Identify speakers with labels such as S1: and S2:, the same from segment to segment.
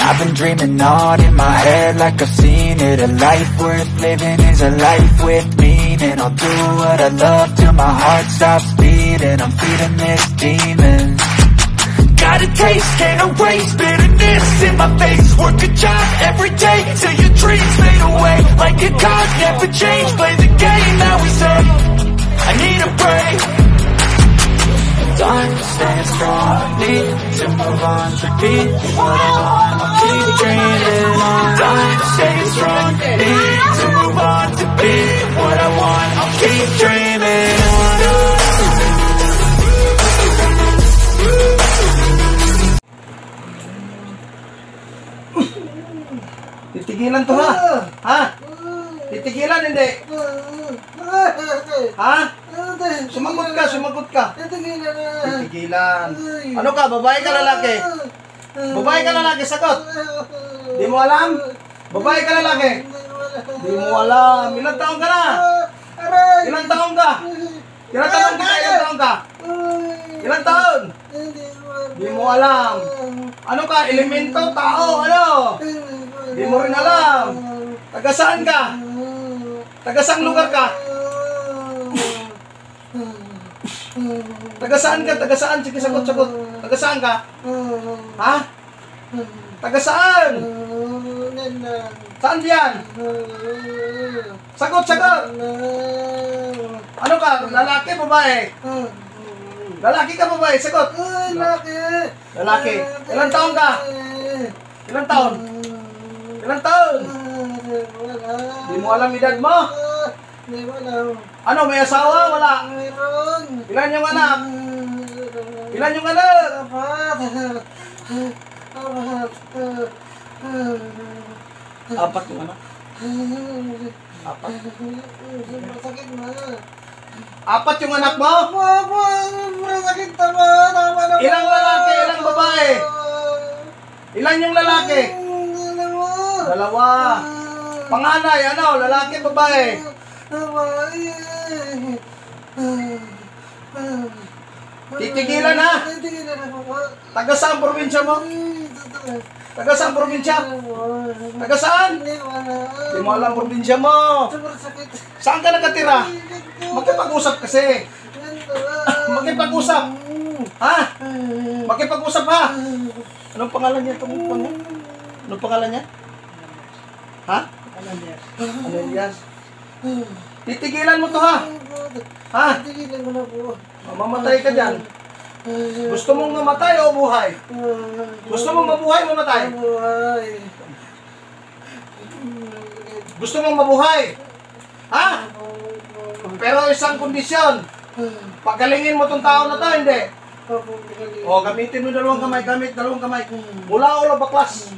S1: I've been dreaming on in my head like I've seen it. A life worth living is a life with meaning. I'll do what I love till my heart stops beating. I'm feeding this demon. Got a taste, can't erase bitterness in my face. Work a job every day till your dreams fade away. Like a card, never change, play the game that we say. I need a break. Time to stand strong, need to move on, repeat what I want, I'll keep dreaming on. Time to stay strong, need to move on, to be what I want, I'll keep dreaming on.
S2: Titigilan to ha? Ha? Titigilan hindi? Ha? Sumagot ka, sumagot ka. Titigilan. Ano ka, babae ka lalaki? Babae ka lalaki, sagot. Di mo alam? Babae ka lalaki? Di mo alam. Ilang taon ka na? Ilang taon ka? Ilang taon ka? Ilang taon ka? Ilang taon? Di mo alam. Ano ka, elemento, tao, ano? Di mo rin alam. Taga saan ka? Taga saang lugar ka? Taga saan ka? Taga saan? Sige, sagot, sagot. Taga saan ka? Ha? Taga saan? Saan diyan? Sagot, sagot. Ano ka? Lalaki, babae? Lalaki ka, babae? Sagot. Lalaki. Ilang taon ka? Ilang taon? Ilang taon? Di mo alam edad mo?
S3: Di mo alam.
S2: Ano, may asawa? Wala?
S3: Mayroon.
S2: Ilan yung anak? Ilan yung anak? Apat yung anak? Apat?
S3: Masakit na.
S2: Apat yung anak mo?
S3: Masakit tama. Tama na.
S2: Ilang lalaki? Ilang babae? Ilan yung lalaki? Dalawa. Panganay, ano? Lalaki, babae? Titigilan ha? Taga saan probinsya mo? Taga saan probinsya? Taga saan? Di mo alam probinsya mo. Saan ka nakatira? Makipag-usap kasi. Makipag-usap. Ha? Makipag-usap ha? Anong pangalan niya? Anong pangalan niya? Ha? Ananias. Titigilan mo to ha? Ha?
S3: Titigilan mo na po.
S2: Mamatay ka dyan. Gusto mong mamatay o buhay? Gusto mong mabuhay o mamatay? Gusto mong mabuhay? Ha? Pero isang kondisyon. Pagalingin mo tong tao na to, hindi? O, gamitin mo dalawang kamay, gamit dalawang kamay. Mula ulo, baklas.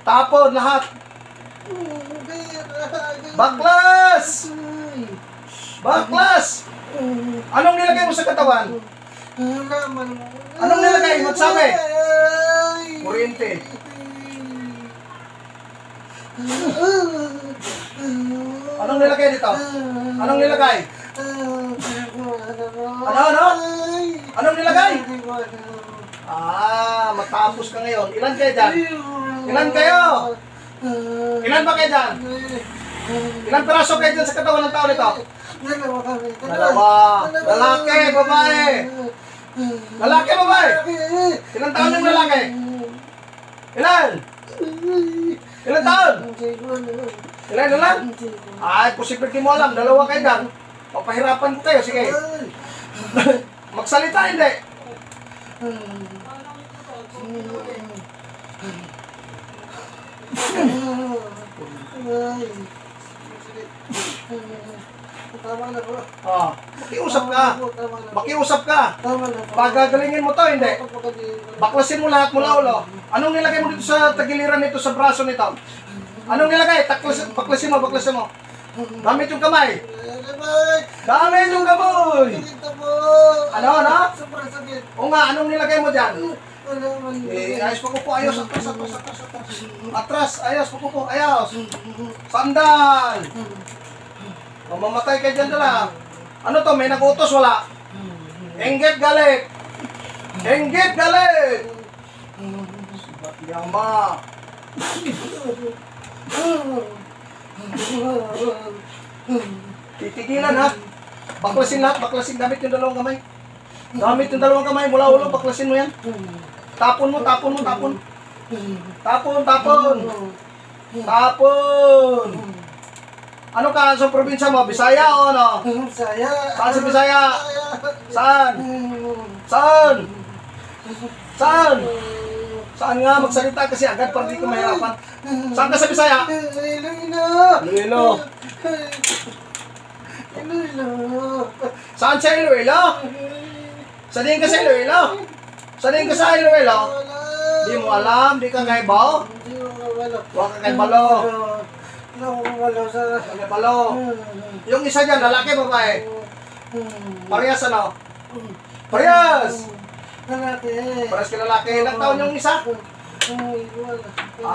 S2: Tapon, lahat. Baklas! Baklas! Anong nilagay mo sa katawan? Anong nilagay? Magsabi. Kuryente. Anong nilagay dito? Anong nilagay? Ano? Anong nilagay? Matapos ka ngayon. Ilan kayo dyan? Ilan kayo? Ilan ba kayo dyan? Ilan peraso kayo dyan sa katawan ng tao nito? Dalawa. Lalaki, babae. Lalaki, babae. Ilan taon yung lalaki? Ilan? Ilan taon? Ilan? Ay, posible di mo alam. Dalawa kayo dyan. Papahirapan ko kayo. Sige. Magsalita, hindi. Makiusap ka. Makiusap ka. Pagagalingin mo to, hindi. Baklasin mo lahat mula ulo. Anong nilagay mo dito sa tagiliran nito, sa braso nito? Anong nilagay? Baklasin mo. Gamit yung kamay. Gamit yung kamay. Ano? O nga, anong nilagay mo dyan? Ayos pa kupo, ayos. Atras, ayos pa kupo, ayos. Sandal. Mamamatay ka dyan dala. Ano to, may nag-utos, wala? Enggit galit. Yama. Titigilan ha. Baklasin lahat, baklasin. Gamit yung dalawang kamay. Gamit yung dalawang kamay. Mula ulo, baklasin mo yan. Tapon mo, tapon mo, tapon. Tapon, tapon. Tapon. Ano ka sa probinsya mo? Bisaya o ano?
S3: Saya.
S2: Saan sa Bisaya? Saan? Saan? Saan? Saan nga magsalita kasi agad para di ka mahirapan. Saan ka sa Bisaya?
S3: Iloilo.
S2: Iloilo.
S3: Iloilo.
S2: Saan sa Iloilo? Saan ka sa Iloilo? Saan ka sa Iloilo? Di mo alam, di ka kay Bao?
S3: Hindi mo kabalo.
S2: Huwag ka kay Balo.
S3: Hindi ako kabalo sa...
S2: Kay Balo. Yung isa dyan, lalaki babae. Parehas ano? Parehas!
S3: Lalaki.
S2: Parehas ka lalaki. Ilang taon yung isa?
S3: Wala.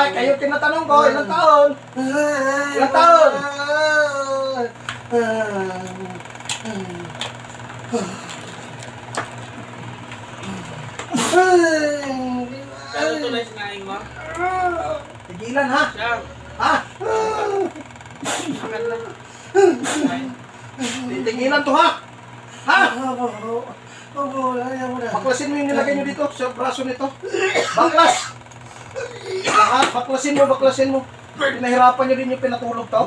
S2: Ay, kayo tinatanong ko, ilang taon? Ilang taon?
S4: Ano to na sinaing mo?
S2: Tigilan ha?
S4: Siya.
S2: Ha?
S4: Akan na.
S2: Tigilan to ha? Ha?
S3: Ayaw mo na.
S2: Baklasin mo yung nilagay nyo dito sa braso nito. Baklas! Lahat, baklasin mo, baklasin mo. Pinahirapan nyo din yung pinatulog to.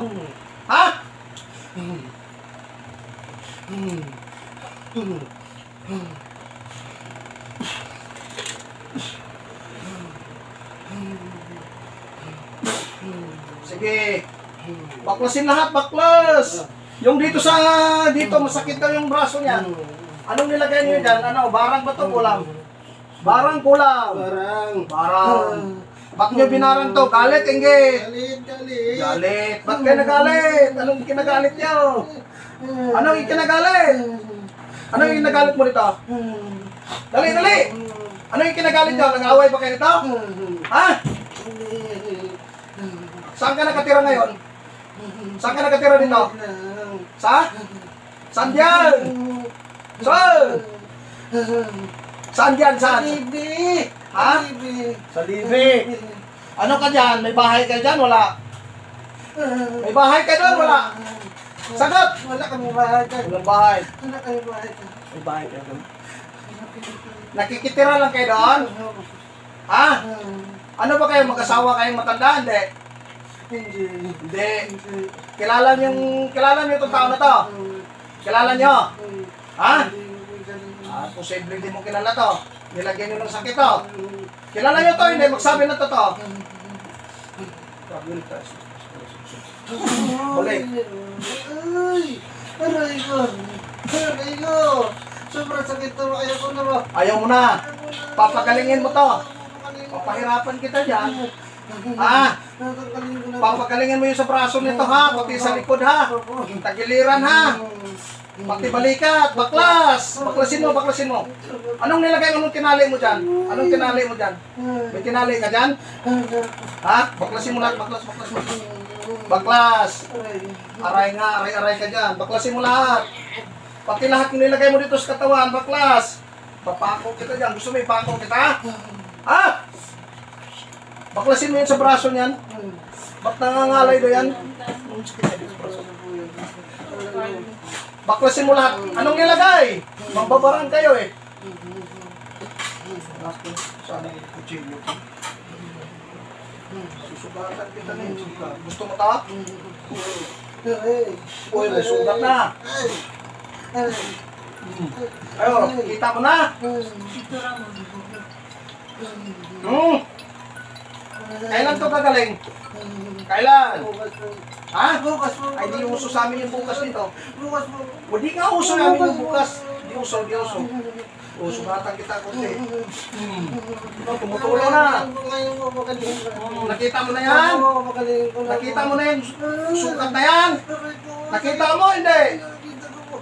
S2: Ha? Sige. Baklasin lahat, baklas! Yung dito dito masakit daw yung braso niya. Anong nilagay niyo dyan? Ano, barang ba ito? Kulang? Barang kulang. Barang. Ba't nyo binarang to? Galit, inggit.
S3: Galit.
S2: Galit. Ba't kayo nagalit? Anong kinagalit niyo? Anong ikinagalit? Ano yung kinagalit mo dito? Dali, dali! Ano yung kinagalit niyo? Nag-away ba kayo dito? Ha? Saan ka nakatira ngayon? Saan ka nakatira dito? Sa? Saan yan? Saan? Saan yan? Saan?
S3: Libi.
S2: Ha? Sa Libi. Ano ka dyan? May bahay ka dyan? Wala. May bahay ka doon? Wala. Sagot!
S3: Wala kami bahay ka.
S2: Walang bahay.
S3: Wala kami bahay ka.
S2: May bahay ka doon. Nakikitira lang kayo doon? Ha? Ano ba kayo? Mag-asawa kayong matanda? Hindi. Hindi. Kilala niyo itong tao na to? Kilala niyo? Ha? Posible hindi mo kilala to. Nilagyan niyo ng sakit to. Kilala niyo to? Hindi. Magsabi na totoo. Balik.
S3: Ay! Aray ko! Aray ko! Sobrang sakit to. Ayaw ko na ba?
S2: Ayaw mo na. Papagalingin mo to. Papahirapan kita dyan. Ha? Papagalingin mo yung sa braso nito ha. Pati sa likod ha. Tagiliran ha. Pati balikat. Baklas. Baklasin mo, baklasin mo. Anong nilagay mo? Anong tinali mo dyan? Anong tinali mo dyan? May tinali ka dyan? Ha? Baklasin mo lahat. Baklas, baklas, baklas. Baklas. Aray nga, aray ka dyan. Baklasin mo lahat. Pati lahat yung nilagay mo dito sa katawan. Baklas. Papako kita dyan. Gusto mo ipako kita? Ha? Baklasin mo yun sa braso niyan. Ba't nangangalay do yan? Baklasin mo lahat. Anong nilagay? Mambabarang kayo eh. Sana yung kutsilyo. Susugatan kita na yun. Gusto mo ta? Uy, may sugat na. Ayo, kita mo na. Kailan to gagaling? Kailan? Ha?
S3: Bukas po.
S2: Ay, di uso sa amin yung bukas nito.
S3: Bukas po.
S2: O di nga uso namin yung bukas. Di uso, di uso. Uso batang kita kunti. Tumutulo na.
S3: Ngayon mo magaling ko.
S2: Nakita mo na yan?
S3: Magaling ko na.
S2: Nakita mo na yung sukat na yan? Nakita mo, hindi?
S3: Nakita ko po.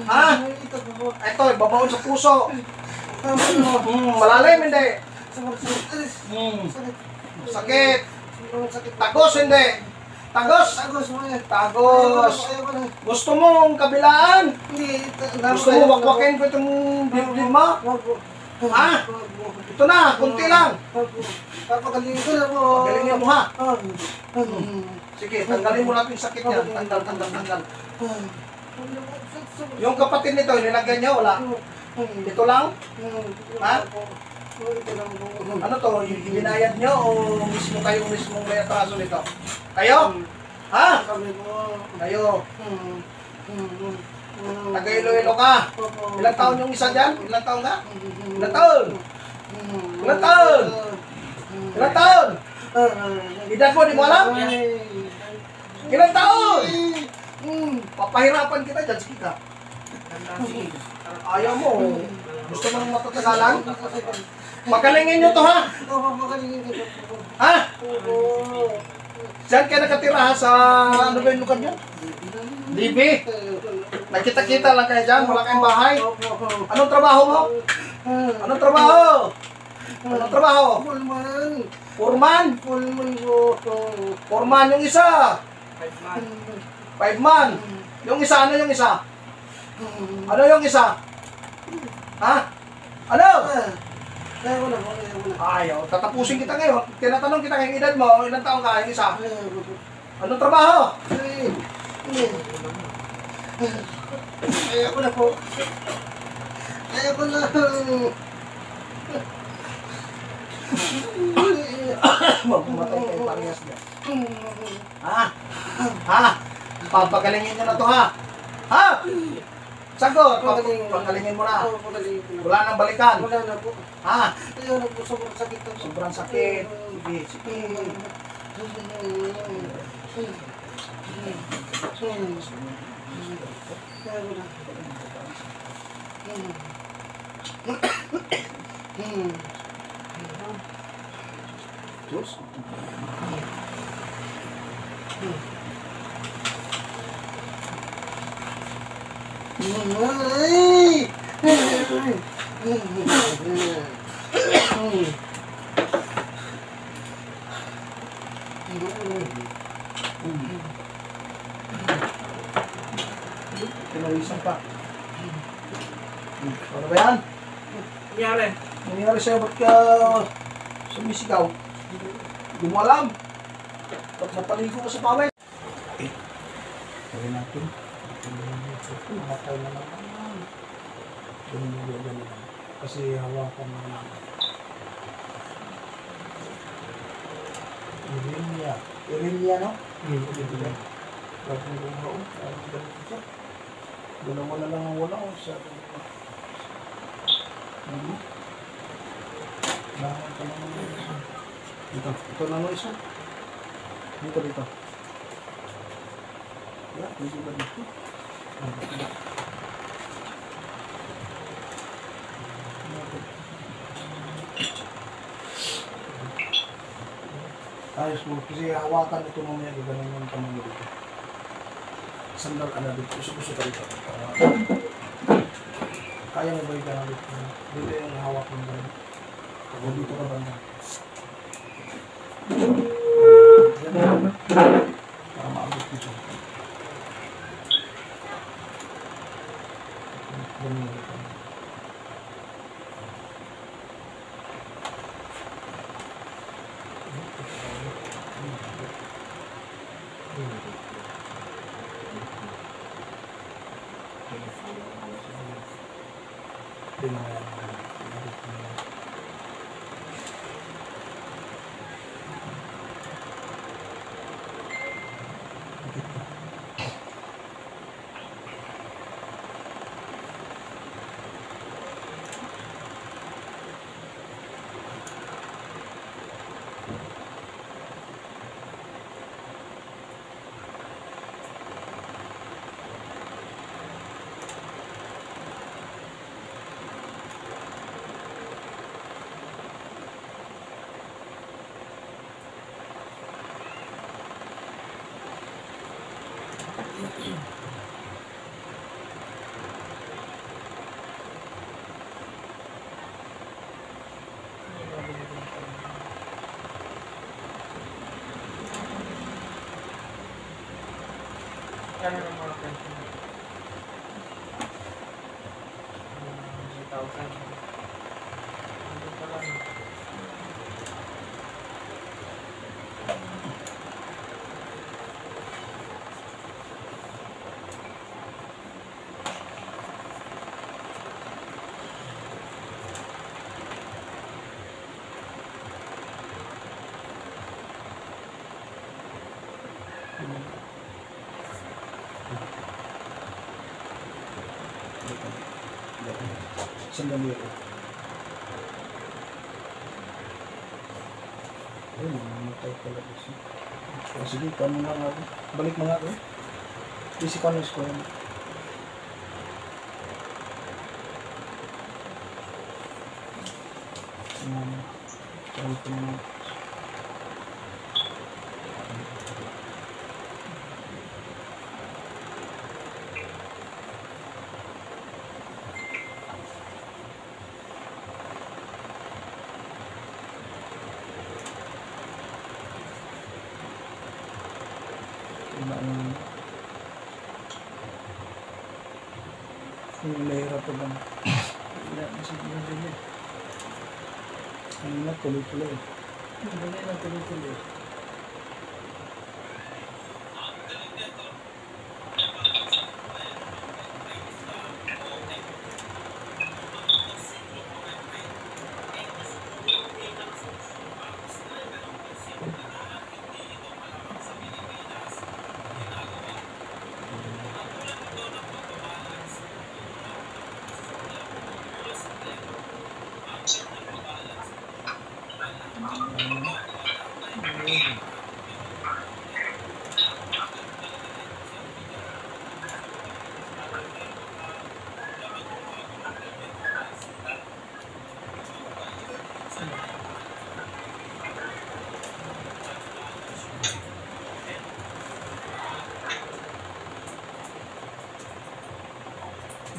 S2: Ha?
S3: Nakita ko po.
S2: Ito, babaon sa puso. Malalim, hindi? Sakit. Tagos, hindi? Tagos.
S3: Tagos mo yan.
S2: Tagos.
S3: Ayaw ko na.
S2: Gusto mong kabilaan?
S3: Hindi.
S2: Gusto mo wakwakin ko itong dibdib mo?
S3: Wag po.
S2: Ha? Ito na, kunti lang.
S3: Papagaling ko na po.
S2: Galingin mo ha.
S3: Ah.
S2: Sige, tanggalin mo lang yung sakit niya. Tanggal. Yung kapatid nito, nilagyan niya, wala. Ito lang? Ha? Ano to, ibinayad niyo o mismo kayo mismong may atraso nito? Kayo? Ha? Kayo. Taga-Iloilo ka. Ilang taon yung isa dyan? Ilang taon ka? Ilang taon? Ilang taon? Ilang taon? Edad mo, di mo alam? Ilang taon? Papahirapan kita dyan, sige ka. Ayaw mo. Gusto mo nang matatagalan? Pagalingin nyo to ha? Ha? Saan ka nakatira ha? Sa ano ba yung lugar nyo? Libi? Nakita-kita lang kayo dyan? Wala kayong bahay? Anong trabaho mo? Anong trabaho? Anong trabaho? Foreman? Foreman yung isa. 5 man. Yung isa, ano yung isa? Ano yung isa? Ha? Ano? Ayaw, tatapusin kita ngayon. Tinatanong kita kayong edad mo, ilang taong ka, yung isa. Anong trabaho?
S3: Ayoko na po. Ayoko na.
S2: Magpumatay kayo parehas niya. Ha? Ha? Papagalingin nyo na to ha? Ha? Sagot! Pagalingin mo na. Wala nang balikan.
S3: Wala na po.
S2: Ha?
S3: Ayaw na po, sobrang sakit na po.
S2: Sobrang sakit. Sige, sige. Diyos. Pinawisan pa. Ano ba yan?
S4: Nangyari.
S2: Nangyari sa'yo, ba't ka sumisigaw? Hindi mo alam. Ba't napaligo ka sa pawis?
S5: Gawin natin. Mamatay na naman. Ganun. Kasi hawakan na naman.
S2: Irilya, no?
S5: Irilya. Huwag mo lumaw. Dalawa na lang ang wala ko sa lahat ka naman.
S2: Ito na mo isa. Dito. Ya, dito ba dito? Ayos mo, kasi hawakan ito mamaya, gaganan mo yung kamay mo dito. Sandal ka na dito, gusto ka dito. Kaya mo ba yung gano'n dito? Dito yung hawak mo gano'n. O dito ka banda. Para maabot dito. Ganun dito.
S4: Kano ng mga pension? 1,000.
S5: Sandali ako. Ay, mamatay talaga siya. Sige, kano nga ako. Balik mga ako. Physical ko yan. Try ko na. Yung lahirap pa ba? Wala na siguro din eh. Ano na, tuloy-tuloy. Ano na, tuloy-tuloy.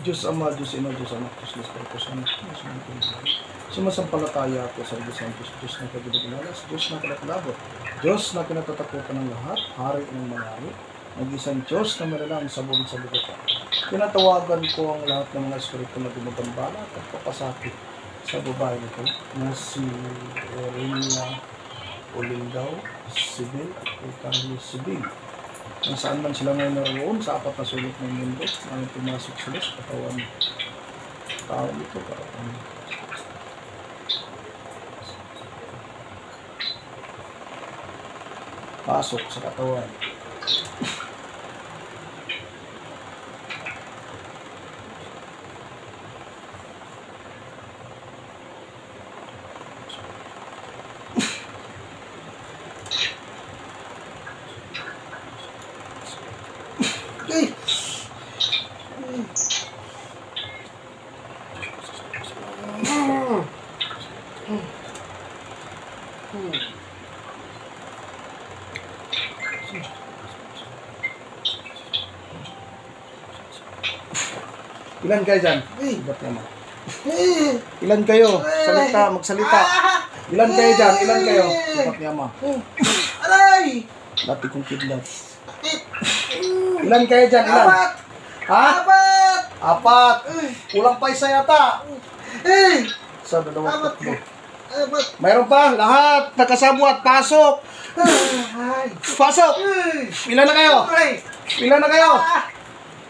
S5: Diyos Ama, Diyos Ina, Diyos Anak, Diyos Espiritu Santo, sumasampalataya ako sa Diyos Santos, Diyos na kagidagilalas, Diyos na kalakalabot, Diyos na kinatatakutan ng lahat, Hari ng mga hari, nag-isang Diyos na malalang sa buong sa bugatan. Tinatawagan ko ang lahat ng mga espiritu na gumagambala at papasakit sa babae nito na si Rina Olindaw, Sibil at Carlos Sibil. Kung saan man sila ngayon naroon sa apat na sulok ng mundo, ang pumasok sila sa katawan tao nito. Pasok sa katawan. Ilan kayo dyan? Ba't naman? Ilan kayo? Salita, magsalita. Ilan kayo dyan? Ilan kayo? Ba't naman?
S3: Aray!
S5: Dati kong kidlat. Ilan kayo dyan? Ilan? Ha? Apat! Kulang pa isa yata. Sa dalawang tatlo. Mayroon pa? Lahat nakasabwat. Pasok! Pasok! Ilan na kayo? Ilan na kayo?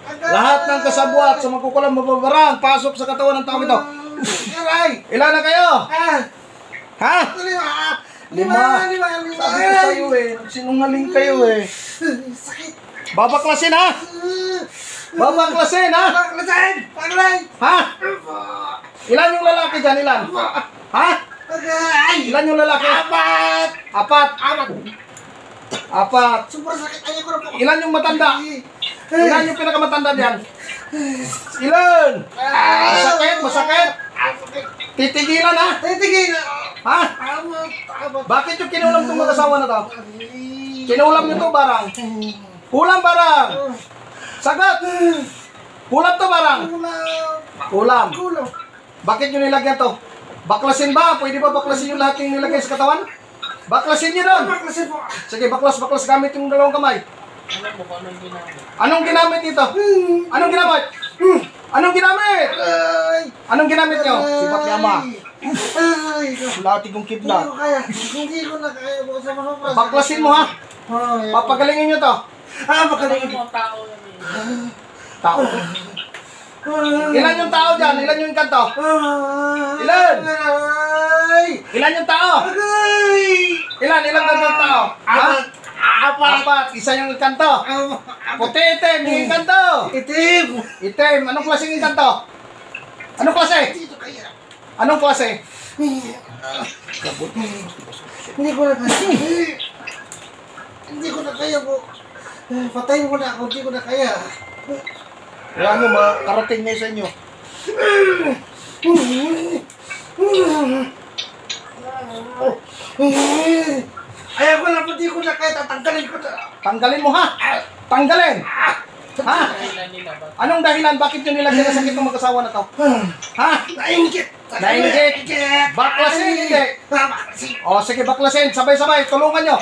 S5: Lahat ng kasabwat sa magkukulang mababarang, pasok sa katawan ng tao ito. Ilan na kayo? Ha? Lima. Sabi ko sa'yo eh, sinungaling kayo eh. Babaklasin ha? Babaklasin ha? Ha? Ilan yung lalaki dyan? Ilan? Ha? Ilan yung lalaki? Apat.
S3: Super sakit aja ko na po.
S5: Ilan yung matanda? Ilan yung pinakamatanda diyan? Ilan? Masakit? Titigilan ha? Ha? Bakit yung kinulam itong mag-asawa na to? Kinulam nyo to barang? Kulam barang? Sagat? Kulam to barang? Kulam. Bakit nyo nilagyan to? Baklasin ba? Pwede ba baklasin yung lahat yung nilagay sa katawan? Baklasin nyo doon! Sige, baklas gamit yung dalawang kamay. Anong ginamit dito? Anong ginamit? Anong ginamit? Anong ginamit nyo? Sipat ni Ama.
S3: Aray ko.
S5: Lati kong
S3: Hindi
S5: kidlat.
S3: ko kaya. Hindi ko na kaya po sa mga sobra.
S5: Baklasin mo ha.
S3: Ay,
S5: Papagalingin nyo to.
S3: magaling.
S4: Ano mo ang tao yan eh.
S5: Tao. Ilan yung tao dyan? Ilan yung kanto? Ilan?
S3: Ay!
S5: Ilan yung tao?
S3: Agay!
S5: Ilan yung tao? Ha? Apat. Isa yung kanto. Puti, itim. Yung kanto.
S3: Itim!
S5: Itim. Anong klase yung kanto? Anong klase?
S3: Dito kaya.
S5: Anong klase?
S3: Hindi ko na kaya. Hindi ko na kaya po. Patayin mo na ako. Hindi ko na kaya.
S5: Wala nyo, makarating na sa inyo.
S3: Ayaw ko na, hindi ko na kaya. Tatanggalin ko na.
S5: Tanggalin mo ha. Tanggalin. Ha?
S4: Kailan nila ba?
S5: Anong dahilan? Bakit nyo nilagyan na sakit ng mag-asawa na to? Ha?
S3: Nainggit!
S5: Nainggit! Baklasin, hindi. O, sige, baklasin. Sabay-sabay. Tulungan nyo.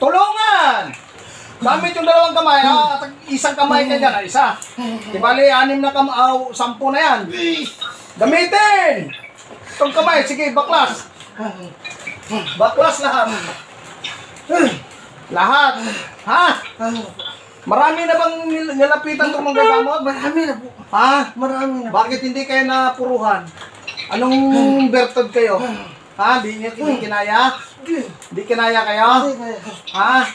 S5: Tulungan! Gamit yung dalawang kamay, ha? At isang kamay ka dyan, isa. Di bali, 6 na kamay, 10 na yan. Gamitin! Itong kamay, sige, baklas. Baklas lahat. Lahat. Ha? Marami na bang nilapitan itong mga gamot?
S3: Marami na po.
S5: Ha?
S3: Marami na.
S5: Bakit hindi kayo napuruhan? Anong bertod kayo? Ha? Di kinaya? Di kinaya kayo?
S3: Hindi kaya.
S5: Ha?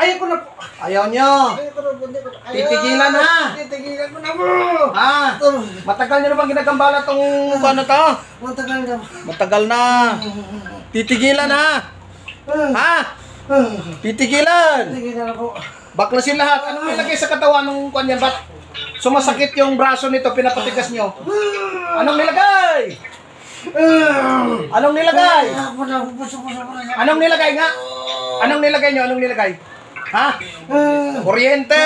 S3: Ayaw ko na po.
S5: Ayaw nyo?
S3: Ayaw ko na po. Hindi ko na kaya.
S5: Titigilan na.
S3: Titigilan mo na po.
S5: Ha? Matagal nyo na bang ginagambala tong ano to?
S3: Matagal na.
S5: Matagal na. Titigilan na. Ha? Titigilan.
S3: Titigilan na po.
S5: Baklasin lahat. Anong nilagay sa katawan ng kanyan? Ba't sumasakit yung braso nito, pinapatigas nyo? Anong nilagay? Anong nilagay? Anong nilagay nga? Anong nilagay nyo? Anong nilagay? Ha? Kuryente!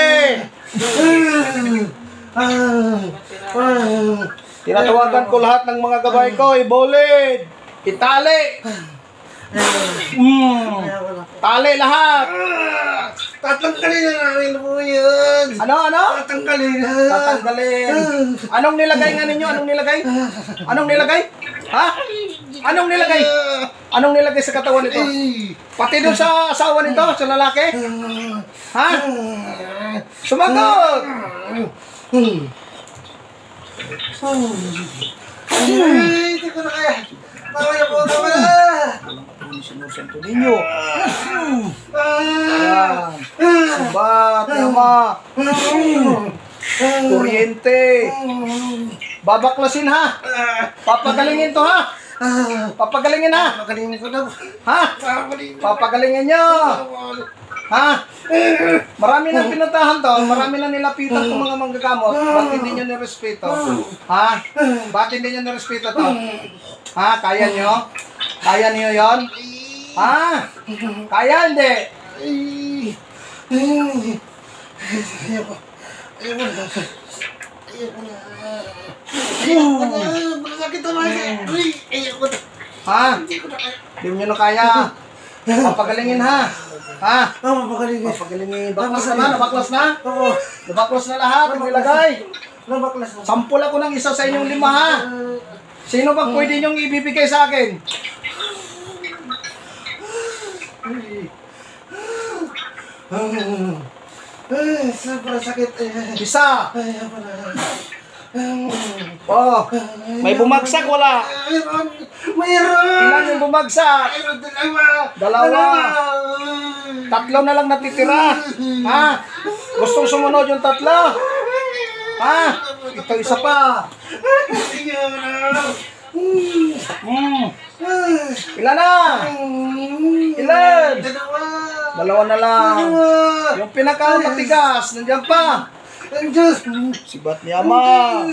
S5: Tinatawagan ko lahat ng mga gabay ko, ibolid, itali, tali lahat.
S3: Tatanggalin na namin po yun.
S5: Ano?
S3: Tatanggalin na.
S5: Tatanggalin. Anong nilagay nga ninyo? Anong nilagay? Anong nilagay? Ha? Anong nilagay? Anong nilagay sa katawan nito? Pati doon sa asawa nito, sa lalaki? Ha? Sumagot!
S3: Hindi ko na kaya. Tama na po, tama na.
S5: Sinusunto ninyo. Ayan. Subat, tama. Kuryente. Babaklasin ha. Papagalingin to ha. Papagalingin ha.
S3: Magaling ko na.
S5: Ha? Papagalingin nyo. Ha? Marami nang pinuntahan to. Marami nang nilapitan itong mga manggagamot. Ba't hindi nyo nirespeto? Ha? Ba't hindi nyo nirespeto to? Ha? Kaya nyo? Kaya niyo yon? Ha? Kaya hindi?
S3: Ayoko. Ayoko na. Ayoko na. Ayoko na. Masakit na mga. Ayoko na.
S5: Ha?
S3: Hindi ko na kaya.
S5: Hindi nyo na kaya. Papagalingin ha. Ha?
S3: Mapagaling.
S5: Papagalingin. Baklas na ba? Nabaklas na?
S3: Oo.
S5: Nabaklas na lahat. Ang nilagay.
S3: Nabaklas na.
S5: Sampul ako ng isa sa inyong 5 ha. Sino bang pwede nyong ibibigay sa akin?
S3: Sobrang sakit.
S5: Isa.
S3: Ayoko na.
S5: Oh. May bumagsak wala?
S3: Mayroon.
S5: Ilan yung bumagsak?
S3: Mayroon dalawa.
S5: 2. 3 na lang natitira. Ha? Gustong sumunod yung 3? Ha? Ito isa pa. Ilan na? Ilan? 2 na lang. Yung pinakamatigas, nandiyan pa. Si Bat ni Ama.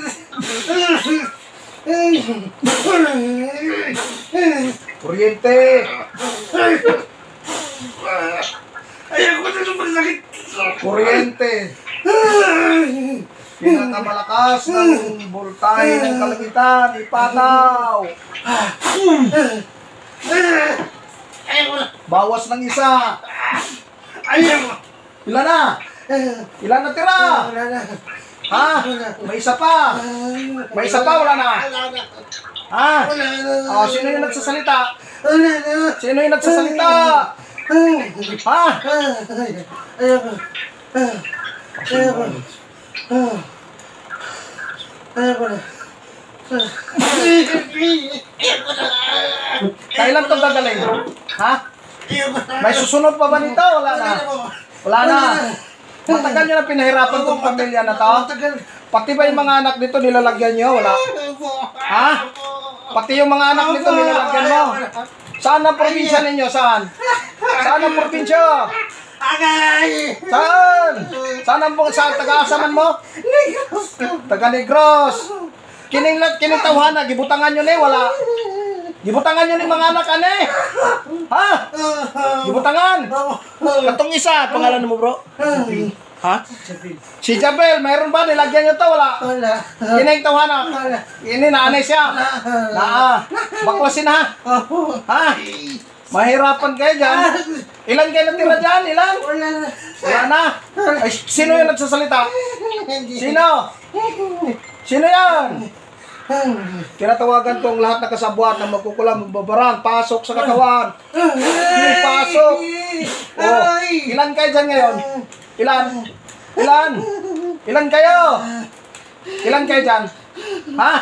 S5: Kuryente.
S3: Ayoko na sobrang sakit.
S5: Kuryente. Pinakamalakas ng voltahe ng kalangitan, ipataw.
S3: Ayoko na.
S5: Bawas ng isa.
S3: Ayoko.
S5: Ilan na? Ilan na tira?
S3: Wala na.
S5: Ha? May isa pa. May isa pa, wala na.
S3: Wala na.
S2: Ha?
S3: Wala na.
S2: Oh, sino yung nagsasalita?
S3: Wala na.
S2: Sino yung nagsasalita? Ha?
S3: Ayoko. Ayoko. Ayoko na.
S2: Kailan to gagaling? Ha? May susunod pa ba nito? Wala na. Wala na. Matagal nyo na pinahirapan tong pamilya na to? Pati ba yung mga anak nito nilalagyan nyo? Wala. Ha? Pati yung mga anak nito nilalagyan mo? Saan ang probinsya ninyo? Saan? Saan ang probinsya? Saan? Saan ang saan taga-asaman mo? Taga Negros. Kining tawhana, gibutangan nyo ni, wala. Gibutangan nyo ni mga anak, ane. Ha? Gibutangan. Katong isa, pangalan mo bro? Ha? Si Jabel, mayroon ba? Nilagyan nyo to, wala?
S3: Wala.
S2: Kining tawhana. Ini naanay siya. Naa. Baklasin ha. Ha? Mahirapan kayo dyan. Ilan kayo natira dyan? Ilan?
S3: Wala na.
S2: Wala na. Ay, sino yung nagsasalita? Sino? Sino yan? Tinatawagan ko ang lahat na kasabuat na magkukulang, magbabarang, pasok sa katawan. Pasok. Oh, ilan kayo dyan ngayon? Ilan? Ilan? Ilan kayo? Ilan kayo dyan? Ha?